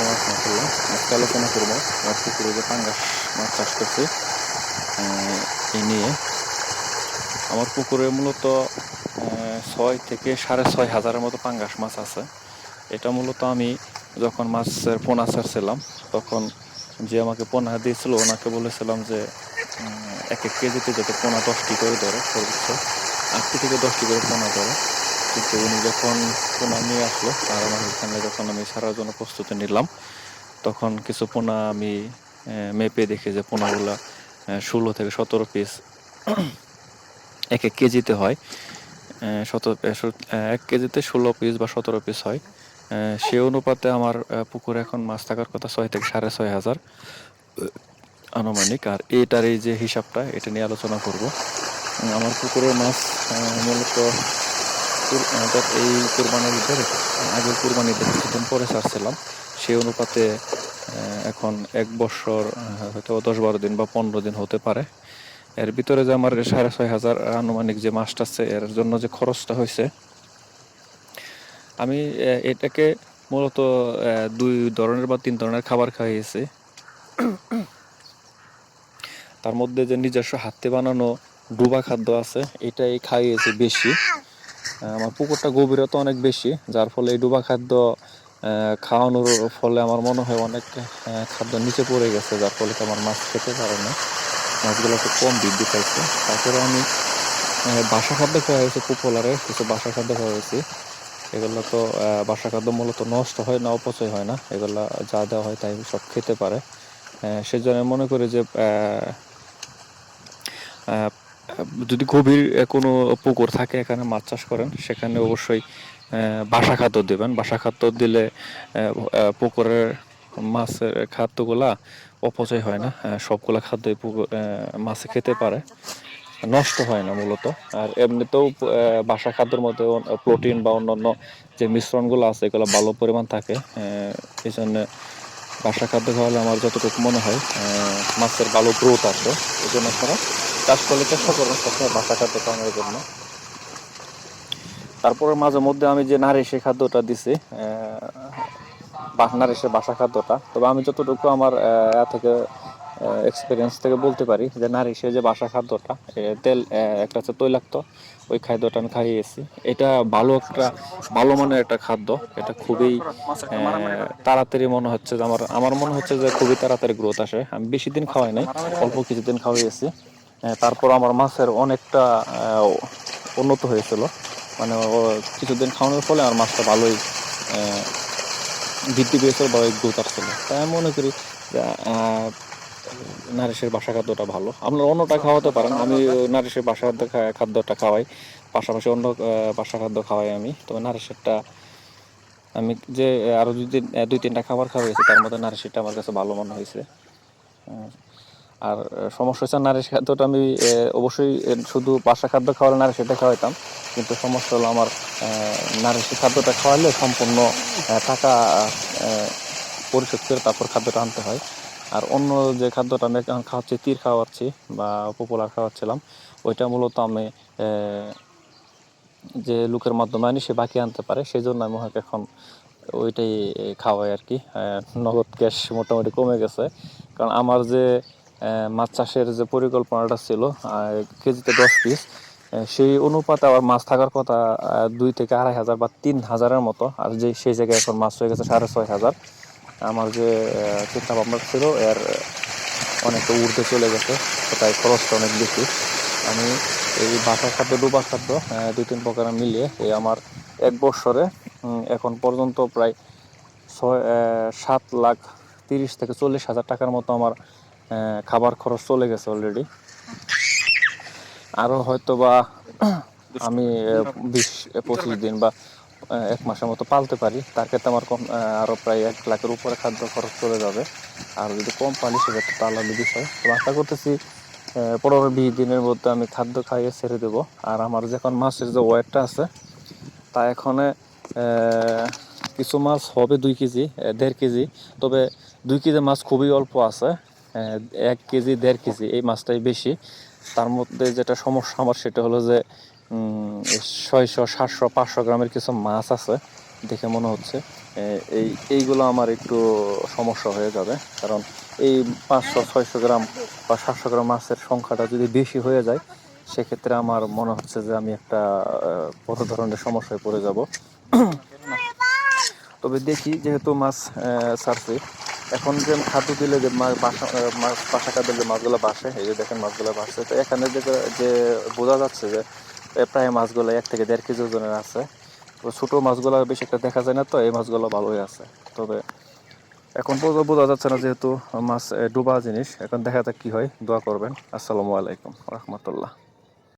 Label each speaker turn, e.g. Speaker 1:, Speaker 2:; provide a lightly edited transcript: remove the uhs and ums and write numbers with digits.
Speaker 1: আলোচনা করলাম। আজকে আলোচনা করবো আমার পুকুরে যে পাঙ্গাস মাছ চাষ করছি এই নিয়ে। আমার পুকুরে মূলত 6 থেকে 6.5 হাজারের মতো পাঙ্গাস মাছ আছে। এটা মূলত আমি যখন মাছের পোনা ছাড়ছিলাম তখন যে আমাকে পোনা দিয়েছিল ওনাকে বলেছিলাম যে এক এক কেজিতে যাতে পোনা 10টি করে ধরে, সর্বোচ্চ 8টি থেকে 10টি করে পোনা ধরে। কিন্তু উনি যখন পোনা নিয়ে আসলো আর আমার এখানে যখন আমি ছাড়ার জন্য প্রস্তুতি নিলাম, তখন কিছু পোনা আমি মেপে দেখি যে পোনাগুলা 16 থেকে 17 পিস এক এক কেজিতে হয়। 1 কেজিতে 16 পিস বা 17 পিস হয়। সে অনুপাতে আমার পুকুরে এখন মাছ থাকার কথা 6 থেকে 6.5 হাজার আনুমানিক। আর এটার এই যে হিসাবটা এটা নিয়ে আলোচনা করব। আমার পুকুরের মাছ মূলত এই কোরবানির ঈদের আগের কোরবানির ঈদের কিছুদিন পরে ছাড়ছিলাম। সেই অনুপাতে এখন 1 বছর হয়তো 10-12 দিন বা 15 দিন হতে পারে। এর ভিতরে যে আমার 6.5 হাজার আনুমানিক যে মাছটা আছে এর জন্য যে খরচটা হয়েছে, আমি এটাকে মূলত 2 ধরনের বা 3 ধরনের খাবার খাইয়েছি। তার মধ্যে যে নিজস্ব হাতে বানানো ডুবা খাদ্য আছে এটাই খাইয়েছি বেশি। আমার পুকুরটা গভীরতা অনেক বেশি, যার ফলে এই ডুবা খাদ্য খাওয়ানোর ফলে আমার মনে হয় অনেক খাদ্য নিচে পড়ে গেছে, যার ফলে আমার মাছ খেতে পারে না, মাছগুলো খুব কম বৃদ্ধি পাইছে। তারপরে আমি বাসা খাদ্য খাওয়া হয়েছে, পপুলারের কিছু বাসা খাদ্য খাওয়া হয়েছে। এগুলো তো বাসা খাদ্য মূলত নষ্ট হয় না, অপচয় হয় না, এগুলা যা দেওয়া হয় তাই সব খেতে পারে। সেজন্য মনে করি যে যদি গভীর কোনো পুকুর থাকে এখানে মাছ চাষ করেন, সেখানে অবশ্যই বাসা খাদ্য দেবেন। বাসা খাদ্য দিলে পুকুরের মাছের খাদ্যগুলা অপচয় হয় না, সবগুলা খাদ্যই পুকুর মাছে খেতে পারে, নষ্ট হয় না মূলত। আর এমনিতেও বাসা খাদ্যের মধ্যে প্রোটিন বা অন্যান্য যে মিশ্রণগুলো আছে এগুলো ভালো পরিমাণ থাকে। এই জন্য বাসা খাদ্য খাওয়ালে আমার যতটুকু মনে হয় মাছের ভালো গ্রোথ আসে। এই জন্য আপনারা চাষ করলে চেষ্টা করবেন সবসময় বাসা খাদ্য খাওয়ানোর জন্য। তারপরে মাঝে মধ্যে আমি যে নারিশ খাদ্যটা দিছি, নারিশের বাসা খাদ্যটা, তবে আমি যতটুকু আমার থেকে এক্সপিরিয়েন্স থেকে বলতে পারি যে নারিশের যে বাসা খাদ্যটা, তেল একটা হচ্ছে তৈলাক্ত, ওই খাদ্যটা আমি খাইয়েছি। এটা ভালো মানের একটা খাদ্য। এটা খুবই তাড়াতাড়ি মনে হচ্ছে যে আমার মনে হচ্ছে যে খুবই তাড়াতাড়ি গ্রোথ আসে। আমি বেশি দিন খাওয়াই নাই, অল্প কিছুদিন খাওয়াইয়েছি। তারপর আমার মাছের অনেকটা উন্নত হয়েছিল, মানে কিছুদিন খাওয়ানোর ফলে আমার মাছটা ভালোই বৃদ্ধি পেয়েছিল বা গ্রোথ আসছিল। তাই আমি মনে করি যে নারিশের বাসা খাদ্যটা ভালো। আপনারা অন্যটা খাওয়াতে পারেন, আমি নারিশের বাসা খাদ্যটা খাওয়াই, পাশাপাশি অন্য বাসা খাদ্য খাওয়াই আমি। তবে নারিশেরটা আমি যে আরো 2-3টা খাবার খাওয়াইছি তার মধ্যে নারিশেরটা আমার কাছে ভালো মনে হয়েছে। আর সমস্যা হচ্ছে নারিশ খাদ্যটা আমি অবশ্যই শুধু বাসা খাদ্য খাওয়ালে নারিশেরটা খাওয়াইতাম, কিন্তু সমস্যা হলো আমার নারিশ খাদ্যটা খাওয়ালে সম্পূর্ণ টাকা পরিশোধ করে তারপর খাদ্যটা আনতে হয়। আর অন্য যে খাদ্যটা আমি এখন খাওয়াচ্ছি, তীর খাওয়াচ্ছি বা পপুলার খাওয়াচ্ছিলাম, ওইটা মূলত আমি যে লোকের মাধ্যমে আনি সে বাকি আনতে পারে, সেই জন্য আমি এখন ওইটাই খাওয়াই আর কি। নগদ ক্যাশ মোটামুটি কমে গেছে, কারণ আমার যে মাছ চাষের যে পরিকল্পনাটা ছিল কেজিতে 10 পিস, সেই অনুপাতে আবার মাছ থাকার কথা 2 থেকে 2.5 হাজার বা 3 হাজারের মতো। আর সেই জায়গায় এখন মাছ হয়ে গেছে 6.5 হাজার। আমার যে চিন্তা ভাবনা ছিল এর অনেকটা ঊর্ধ্বে চলে গেছে, তাই খরচটা অনেক বেশি। আমি এই বাসা খাদ্য, ডুবা খাদ্য 2-3 প্রকার মিলিয়ে এই আমার 1 বছরে এখন পর্যন্ত প্রায় 7,30,000 থেকে 40,000 টাকার মতো আমার খাবার খরচ চলে গেছে অলরেডি। আরও হয়তো বা আমি 20-25 দিন বা 1 মাসের মতো পালতে পারি, তার ক্ষেত্রে আমার আরও প্রায় 1 লাখের উপরে খাদ্য খরচ চলে যাবে। আর যদি কম পালি সেক্ষেত্রে তো আলাদা বিষয়। তো আশা করতেছি 15-20 দিনের মধ্যে আমি খাদ্য খাইয়ে ছেড়ে দেবো। আর আমার যখন মাছের যে ওয়েটটা আছে তা এখানে কিছু মাছ হবে 2 কেজি, 1.5 কেজি। তবে 2 কেজি মাছ খুবই অল্প আছে, 1 কেজি 1.5 কেজি এই মাছটাই বেশি। তার মধ্যে যেটা সমস্যা আমার সেটা হলো যে 600, 700, 500 গ্রামের কিছু মাছ আছে দেখে মনে হচ্ছে, এইগুলো আমার একটু সমস্যা হয়ে যাবে, কারণ এই 500-600 গ্রাম বা 700 গ্রাম মাছের সংখ্যাটা যদি বেশি হয়ে যায়, সেক্ষেত্রে আমার মনে হচ্ছে যে আমি একটা বড় ধরনের সমস্যায় পড়ে যাব। তবে দেখি, যেহেতু মাছ ছাড়ছি, এখন যে খাদ্য দিলে যে মাছ বাসা দিলে যে মাছগুলো বাসে, এই যে দেখেন মাছগুলো বাসছে, তো এখানে যে বোঝা যাচ্ছে যে প্রায় মাছগুলো 1 থেকে 1.5 কেজি ওজনের আছে। তো ছোটো মাছগুলো বেশি একটা দেখা যায় না, তো এই মাছগুলো ভালোই আছে। তবে এখন বোঝা যাচ্ছে না, যেহেতু মাছ ডোবা জিনিস। এখন দেখা যাক কি হয়, দোয়া করবেন। আসসালামু আলাইকুম রহমতুল্লাহ।